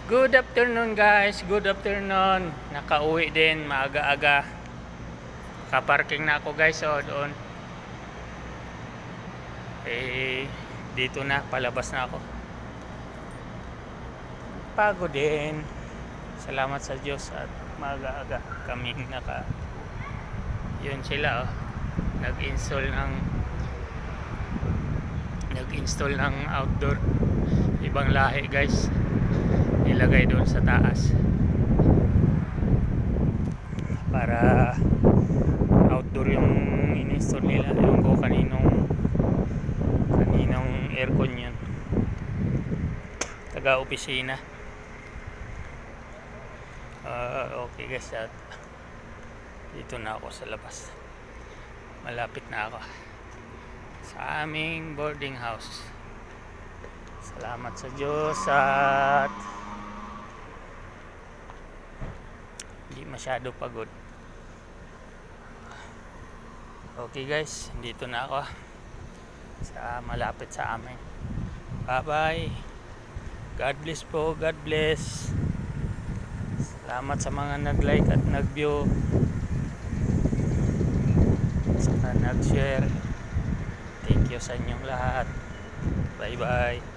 Good afternoon guys, good afternoon. Nakauwi din, maaga-aga. Kaparking na ako guys, doon. Dito na, palabas na ako. Pagod din. Salamat sa Diyos at maaga-aga kaming yun sila nag-install ng outdoor. Ibang lahi guys. Ilagay doon sa taas para outdoor yung in-install nila. Ewan ko kaninong aircon yun, taga opisina. Okay guys, at dito na ako sa labas, malapit na ako sa aming boarding house. Salamat sa Diyos at hindi masyado pagod. Okay guys, dito na ako sa malapit sa amin. Bye bye. God bless po, God bless. Salamat sa mga nag-like at nag-view, saka nag-share. Thank you sa inyong lahat. Bye bye.